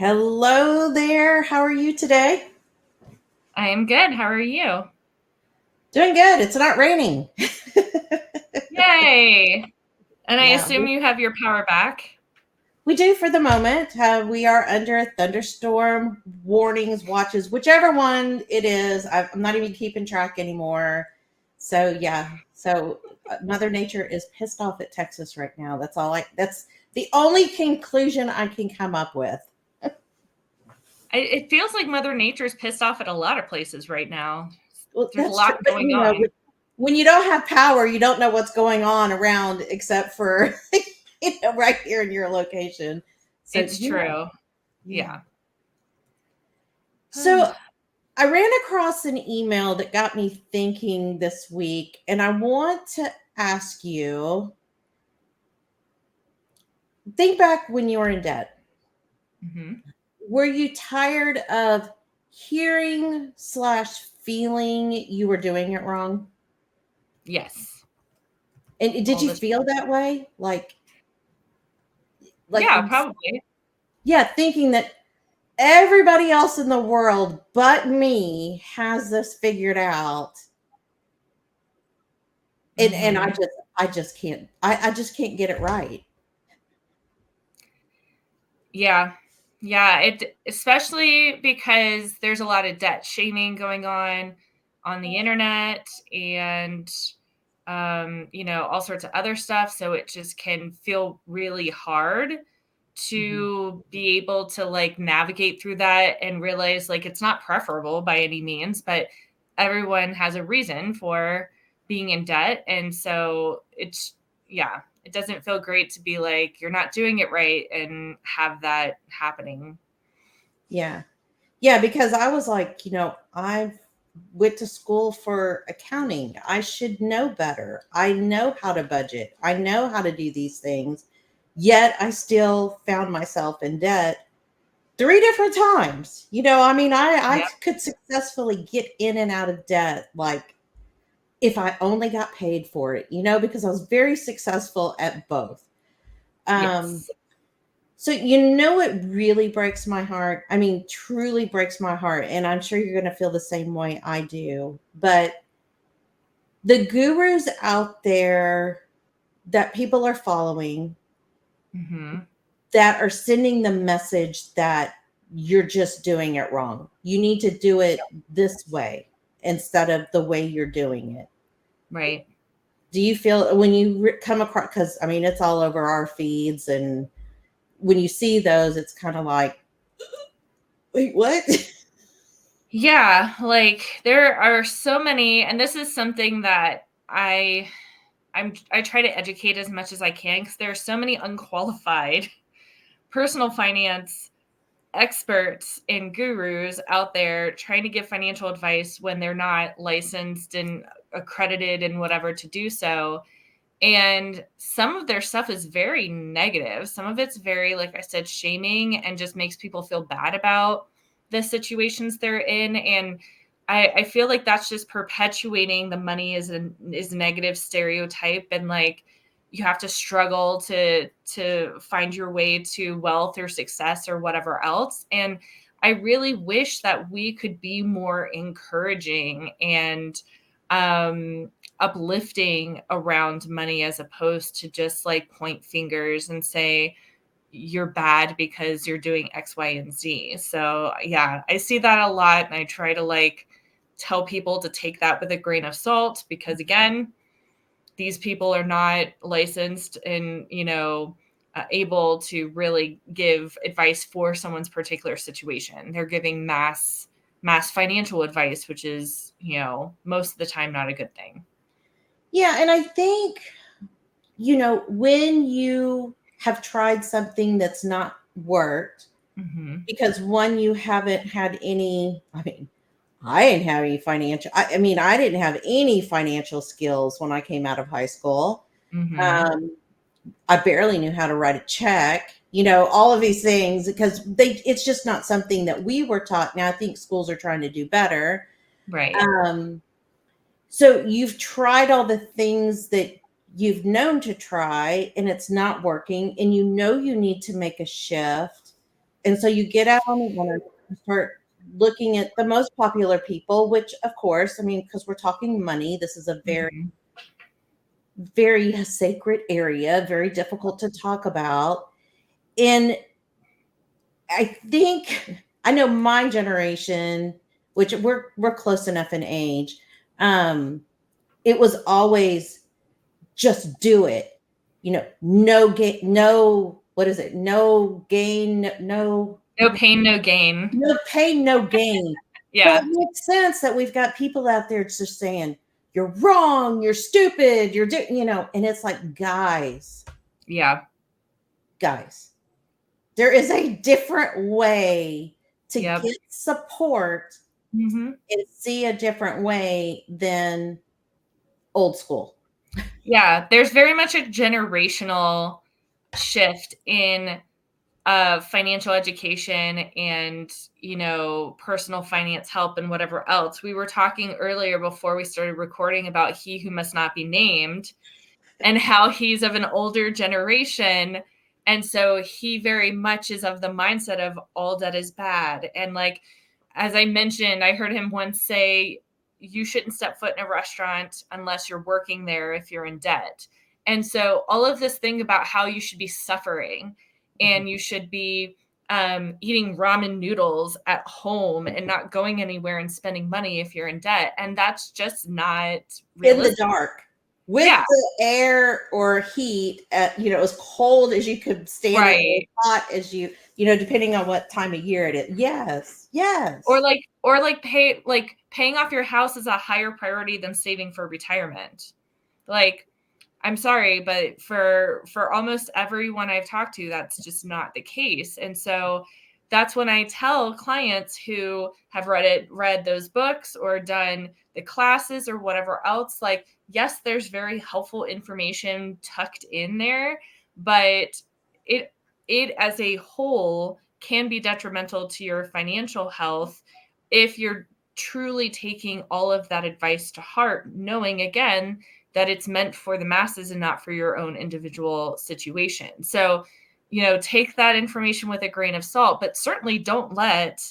Hello there. How are you today? I am good. How are you? Doing good. It's not raining. Yay! And I Yeah, assume you have your power back. we do for the moment. We are under a thunderstorm warnings, watches, whichever one it is. I'm not even keeping track anymore. So, yeah. Mother Nature is pissed off at Texas right now. That's the only conclusion I can come up with. It feels like Mother Nature's pissed off at a lot of places right now. Well, There's a that's true. lot But, going on. when you don't have power, you don't know what's going on around except for, right here in your location. So, It's true. yeah. Yeah. So I ran across an email that got me thinking this week, and I want to ask you, think back when you were in debt. hmm Were you tired of hearing/feeling you were doing it wrong? Yes. And did All you this. feel that way? Like, Yeah, probably. yeah, thinking that everybody else in the world but me has this figured out. And hmm I just can't I just can't get it right. Yeah. Yeah. It especially because there's a lot of debt shaming going on the internet and all sorts of other stuff. So it just can feel really hard Mhm. to be able to like navigate through that and realize like it's not preferable by any means, but everyone has a reason for being in debt. And so yeah, it doesn't feel great to be like, you're not doing it right and have that happening. Yeah. Yeah, because I was like, I went to school for accounting. I should know better. I know how to budget. I know how to do these things. Yet I still found myself in debt three different times. I mean, I Yeah. could successfully get in and out of debt like if I only got paid for it, because I was very successful at both. Um, Yes. So, it really breaks my heart. I mean, truly breaks my heart. And I'm sure you're going to feel the same way I do. But the gurus out there that people are following hmm that are sending the message that you're just doing it wrong. You need to do it this way instead of the way you're doing it. Right. Do you feel when you come across, because I mean, it's all over our feeds, and when you see those, it's kind of like, wait, what? Yeah, like there are so many, and this is something that I try to educate as much as I can because there are so many unqualified personal finance experts and gurus out there trying to give financial advice when they're not licensed and accredited and whatever to do so. And some of their stuff is very negative. Some of it's very, like I said, shaming and just makes people feel bad about the situations they're in. And I feel like that's just perpetuating the money is a negative stereotype, and like you have to struggle to find your way to wealth or success or whatever else. And I really wish that we could be more encouraging and uplifting around money as opposed to just like point fingers and say you're bad because you're doing X, Y, and Z. So yeah, I see that a lot, and I try to like tell people to take that with a grain of salt because again, these people are not licensed and able to really give advice for someone's particular situation. They're giving mass financial advice, which is most of the time not a good thing. Yeah, and I think, when you have tried something that's not worked, hmm because one, you haven't had any, I mean, I didn't have any I mean, I didn't have any financial skills when I came out of high school. hmm Um, I barely knew how to write a check, all of these things because it's just not something that we were taught. Now I think schools are trying to do better. Right. Um, So you've tried all the things that you've known to try and it's not working and you need to make a shift. And so you get out on the internet and start looking at the most popular people, which of course, I mean, because we're talking money, this is a very, Mhm. very sacred area, very difficult to talk about. And I think I know my generation, which we're close enough in age, um, it was always just do it. No gain, no, what is it? No gain, No pain, no gain. no pain, no gain. So it Yeah. makes sense that we've got people out there just saying, you're wrong, you're stupid, and it's like, Yeah. guys, there is a different way to Yep. get support Hmm. and see a different way than old school. Yeah. There's very much a generational shift in financial education and, personal finance help and whatever else. We were talking earlier before we started recording about he who must not be named and how he's of an older generation. And so he very much is of the mindset of all debt is bad. And like, as I mentioned, I heard him once say, you shouldn't step foot in a restaurant unless you're working there if you're in debt. And so all of this thing about how you should be suffering and you should be eating ramen noodles at home and not going anywhere and spending money if you're in debt. And that's just not In the realistic. dark with Yeah, the air or heat at, as cold as you could stand it, or as right. hot as depending on what time of year it is. Yes, Or yes. paying off your house is a higher priority than saving for retirement. Like, I'm sorry, but for almost everyone I've talked to, that's just not the case. And so that's when I tell clients who have read those books or done the classes or whatever else, like, yes, there's very helpful information tucked in there, but it it as a whole can be detrimental to your financial health if you're truly taking all of that advice to heart, knowing again that it's meant for the masses and not for your own individual situation. So, take that information with a grain of salt, but certainly don't let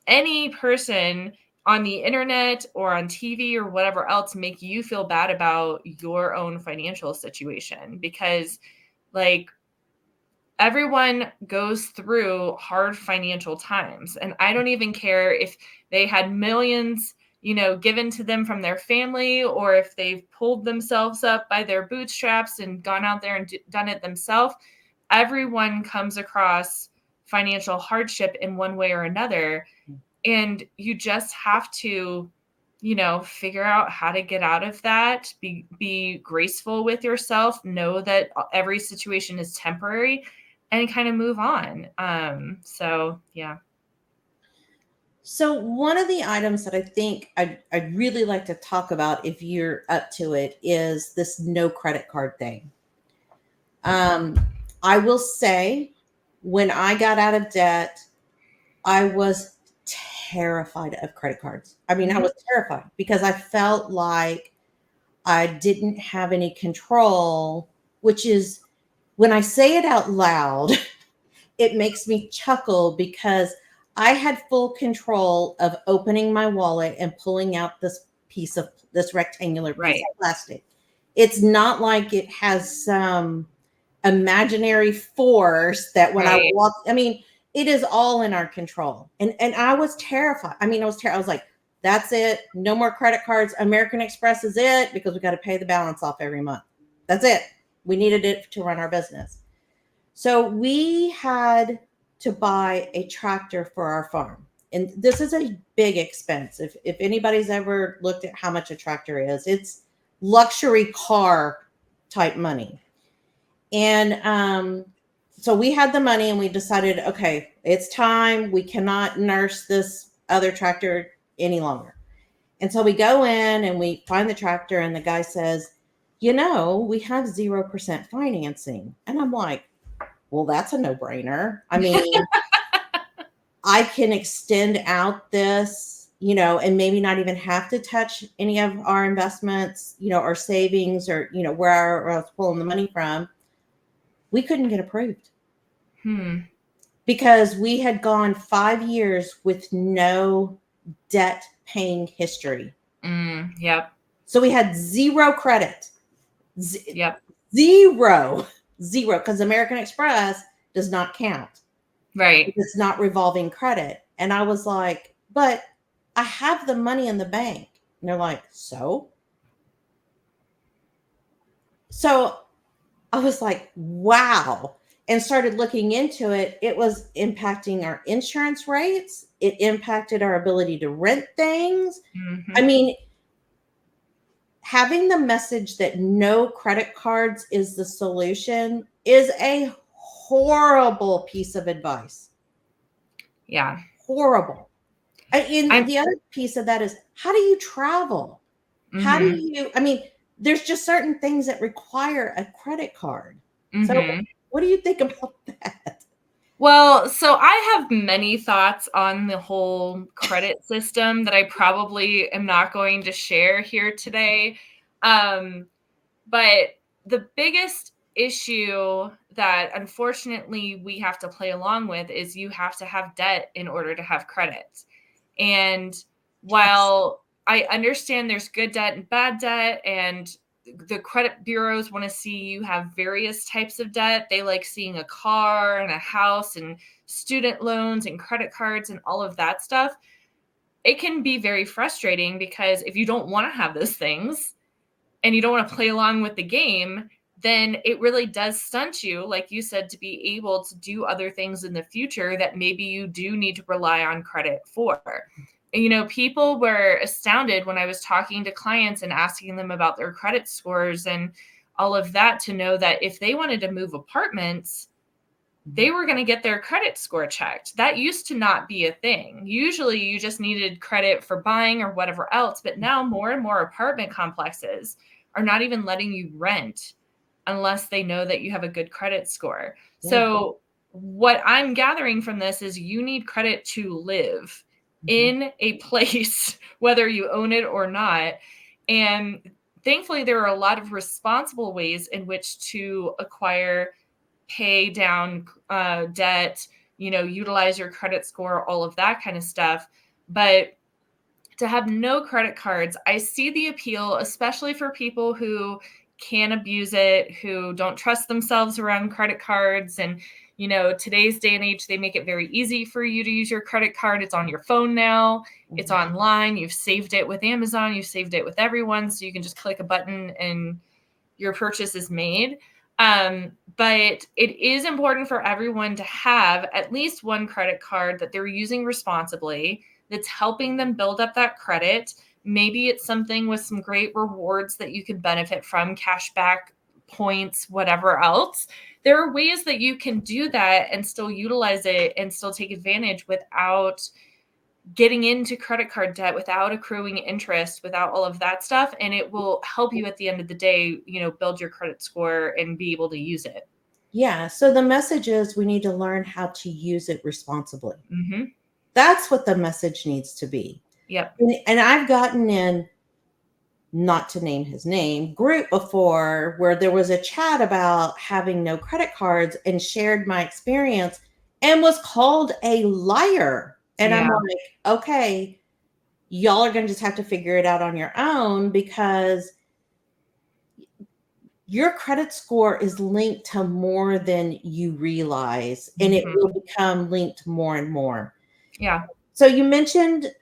any person on the internet or on TV or whatever else make you feel bad about your own financial situation because, like, everyone goes through hard financial times. And I don't even care if they had millions, given to them from their family, or if they've pulled themselves up by their bootstraps and gone out there and done it themselves. Everyone comes across financial hardship in one way or another. And you just have to, figure out how to get out of that, be graceful with yourself, know that every situation is temporary and kind of move on. So yeah. So one of the items that I think I'd really like to talk about, if you're up to it, is this no credit card thing. Um, I will say, when I got out of debt, I was terrified of credit cards. I mean, I Mhm. was terrified because I felt like I didn't have any control, which is, when I say it out loud, it makes me chuckle because I had full control of opening my wallet and pulling out this rectangular piece Right. of plastic. It's not like it has some imaginary force that when I Right. walk, I mean, it is all in our control. And I was terrified. I mean, I was like, that's it. No more credit cards. American Express is it, because we got to pay the balance off every month. That's it. We needed it to run our business. So we had to buy a tractor for our farm. And this is a big expense. If anybody's ever looked at how much a tractor is, it's luxury car type money. And so we had the money and we decided, okay, it's time. We cannot nurse this other tractor any longer. And so we go in and we find the tractor, and the guy says, we have 0% financing. And I'm like, well, that's a no brainer. I mean, I can extend out this, and maybe not even have to touch any of our investments, our savings, or, where I was pulling the money from. We couldn't get approved Hmm. because we had gone 5 years with no debt paying history. Yep. So we had zero credit. Yep. Zero. Because American Express does not count. Right. It's not revolving credit. And I was like, but I have the money in the bank. And they're like, so? So I was like, wow. And started looking into it. It was impacting our insurance rates. It impacted our ability to rent things. Mm-hmm. I mean, having the message that no credit cards is the solution is a horrible piece of advice. Yeah. Horrible. And the other piece of that is, how do you travel? How do you, I mean, there's just certain things that require a credit card. So what do you think about that? Well, so I have many thoughts on the whole credit system that I probably am not going to share here today. But the biggest issue that unfortunately we have to play along with is you have to have debt in order to have credit. And while I understand there's good debt and bad debt, and the credit bureaus want to see you have various types of debt, they like seeing a car and a house and student loans and credit cards and all of that stuff. It can be very frustrating because if you don't want to have those things and you don't want to play along with the game, then it really does stunt you, like you said, to be able to do other things in the future that maybe you do need to rely on credit for. You know, people were astounded when I was talking to clients and asking them about their credit scores and all of that, to know that if they wanted to move apartments, they were going to get their credit score checked. That used to not be a thing. Usually you just needed credit for buying or whatever else. But now more and more apartment complexes are not even letting you rent unless they know that you have a good credit score. Yeah. So what I'm gathering from this is you need credit to live in a place, whether you own it or not. And thankfully, there are a lot of responsible ways in which to acquire, pay down debt, you know, utilize your credit score, all of that kind of stuff. But to have no credit cards, I see the appeal, especially for people who can abuse it, who don't trust themselves around credit cards. And, you know, today's day and age, they make it very easy for you to use your credit card. It's on your phone now. It's online. You've saved it with Amazon. You've saved it with everyone. So you can just click a button and your purchase is made. But it is important for everyone to have at least one credit card that they're using responsibly, that's helping them build up that credit. Maybe it's something with some great rewards that you can benefit from, cash back, points, whatever else. There are ways that you can do that and still utilize it and still take advantage without getting into credit card debt, without accruing interest, without all of that stuff. And it will help you at the end of the day, you know, build your credit score and be able to use it. Yeah. So the message is we need to learn how to use it responsibly. Mm-hmm. That's what the message needs to be. Yep. And I've gotten in, not to name his name, group before where there was a chat about having no credit cards and shared my experience and was called a liar. And I'm like, okay, y'all are going to just have to figure it out on your own, because your credit score is linked to more than you realize, and it will become linked more and more. Yeah. So you mentioned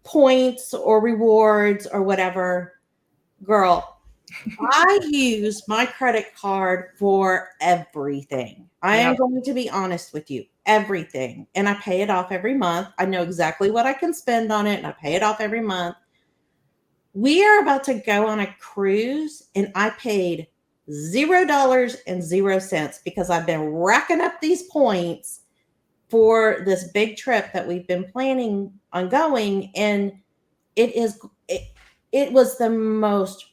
points or rewards or whatever. Girl, I use my credit card for everything. I am going to be honest with you. Everything. And I pay it off every month. I know exactly what I can spend on it, and I pay it off every month. We are about to go on a cruise, and I paid $0 because I've been racking up these points for this big trip that we've been planning on going. And it was the most,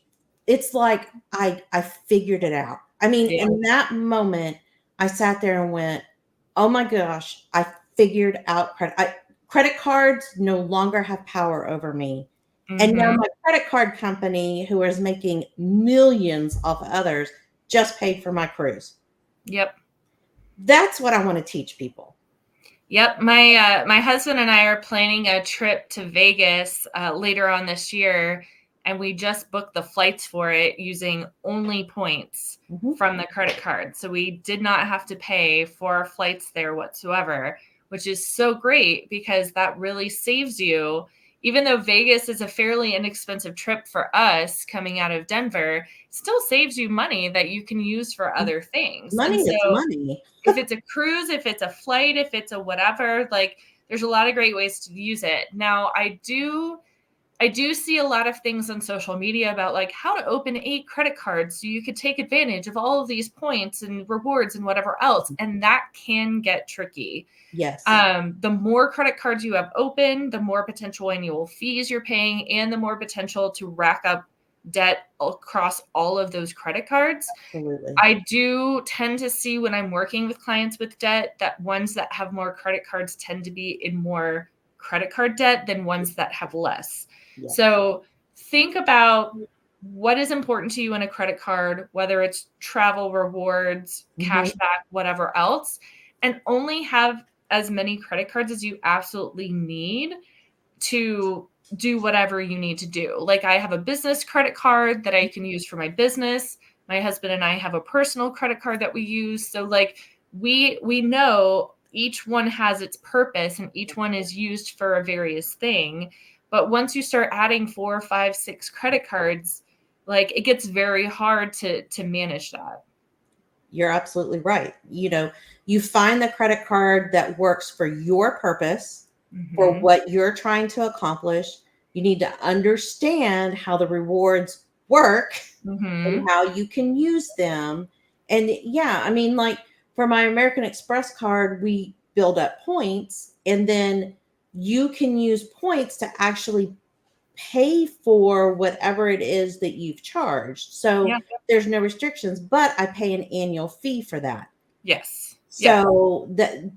it's like I figured it out. I mean, in that moment, I sat there and went, oh my gosh, I figured out credit cards no longer have power over me. And now my credit card company, who is making millions off of others, just paid for my cruise. Yep. That's what I want to teach people. Yep, my husband and I are planning a trip to Vegas later on this year, and we just booked the flights for it using only points from the credit card. So we did not have to pay for our flights there whatsoever, which is so great because that really saves you. Even though Vegas is a fairly inexpensive trip for us coming out of Denver, it still saves you money that you can use for other things. Money And is so money. if it's a cruise, if it's a flight, if it's a whatever, like there's a lot of great ways to use it. Now, I do see a lot of things on social media about like how to open 8 credit cards so you could take advantage of all of these points and rewards and whatever else. And that can get tricky. Yes. The more credit cards you have open, the more potential annual fees you're paying and the more potential to rack up debt across all of those credit cards. Absolutely. I do tend to see when I'm working with clients with debt that ones that have more credit cards tend to be in more credit card debt than ones that have less. Yes. So think about what is important to you in a credit card, whether it's travel rewards, cashback, whatever else, and only have as many credit cards as you absolutely need to do whatever you need to do. Like I have a business credit card that I can use for my business. My husband and I have a personal credit card that we use. So like we know each one has its purpose and each one is used for a various thing. But once you start adding 4, 5, 6 credit cards, like it gets very hard to manage that. You're absolutely right. You find the credit card that works for your purpose, for what you're trying to accomplish. You need to understand how the rewards work and how you can use them. And yeah, I mean, like for my American Express card, we build up points, and then you can use points to actually pay for whatever it is that you've charged. So there's no restrictions, but I pay an annual fee for that. Yes. So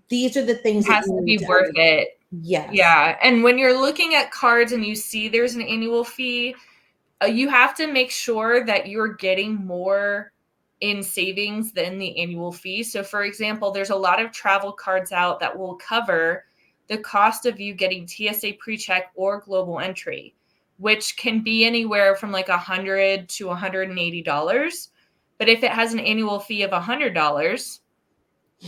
these are the things it has that you to need be worth it. Yes. Yeah. And when you're looking at cards and you see there's an annual fee, you have to make sure that you're getting more in savings than the annual fee. So for example, there's a lot of travel cards out that will cover the cost of you getting TSA PreCheck or global entry, which can be anywhere from like $100 to $180. But if it has an annual fee of $100,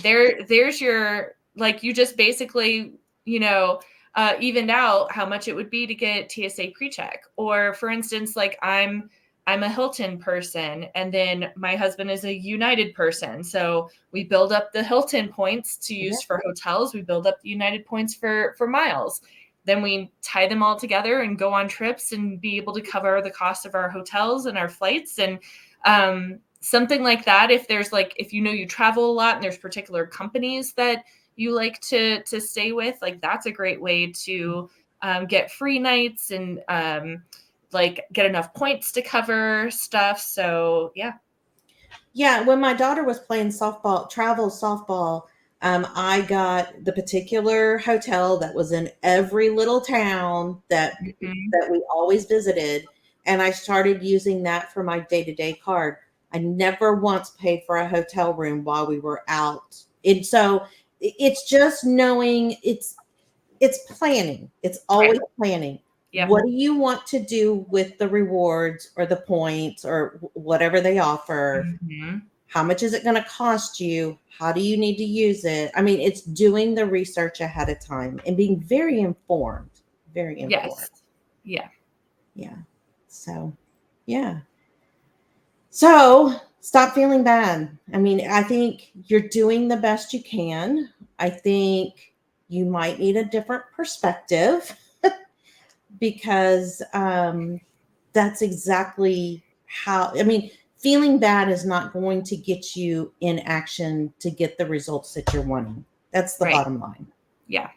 there's your, like, you just basically, evened out how much it would be to get TSA PreCheck. Or for instance, like I'm a Hilton person and then my husband is a United person. So we build up the Hilton points to use for hotels. We build up the United points for miles. Then we tie them all together and go on trips and be able to cover the cost of our hotels and our flights. And something like that, if there's like, if you travel a lot and there's particular companies that you like to stay with, like that's a great way to get free nights and like get enough points to cover stuff. So yeah, when my daughter was playing travel softball, I got the particular hotel that was in every little town that we always visited, and I started using that for my day-to-day card. I never once paid for a hotel room while we were out. And so it's just knowing, it's planning. It's always planning. Yeah. What do you want to do with the rewards or the points or whatever they offer? How much is it going to cost you? How do you need to use it? I mean, it's doing the research ahead of time and being very informed. Very informed. Yes. Yeah. So, yeah. So stop feeling bad. I mean, I think you're doing the best you can. I think you might need a different perspective because that's exactly how, I mean, feeling bad is not going to get you in action to get the results that you're wanting. That's the bottom line. Yeah,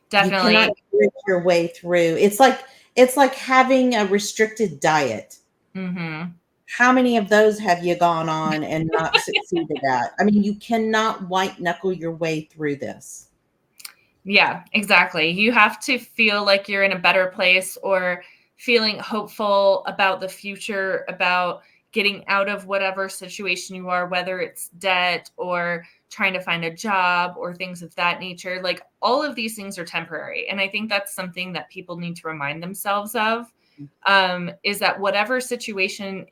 definitely. You cannot grit your way through. It's like having a restricted diet. How many of those have you gone on and not succeeded at? I mean, you cannot white knuckle your way through this. Yeah, exactly. You have to feel like you're in a better place or feeling hopeful about the future, about getting out of whatever situation you are, whether it's debt or trying to find a job or things of that nature. Like all of these things are temporary. And I think that's something that people need to remind themselves of, is that whatever situation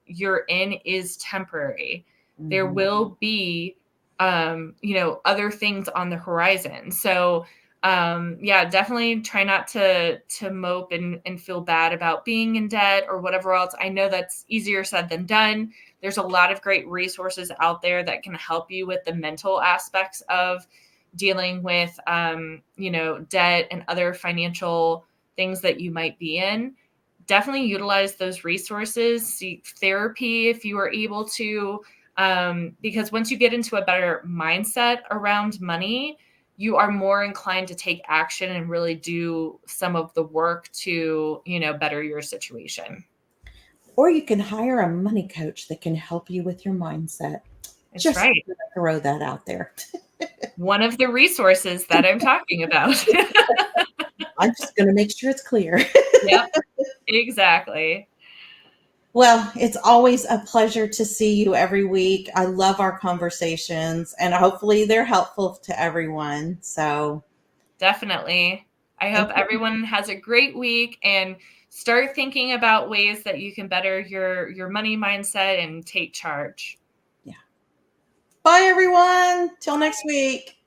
you're in is temporary. There will be, other things on the horizon. So yeah, definitely try not to mope and feel bad about being in debt or whatever else. I know that's easier said than done. There's a lot of great resources out there that can help you with the mental aspects of dealing with debt and other financial things that you might be in. Definitely utilize those resources, seek therapy if you are able to, because once you get into a better mindset around money, you are more inclined to take action and really do some of the work to, better your situation. Or you can hire a money coach that can help you with your mindset. That's Just right. throw that out there. One of the resources that I'm talking about. I'm just going to make sure it's clear. Yep, exactly. Well, it's always a pleasure to see you every week. I love our conversations, and hopefully they're helpful to everyone. So, Definitely. I thank hope you. everyone has a great week and start thinking about ways that you can better your money mindset and take charge. Yeah. Bye, everyone. Till next week.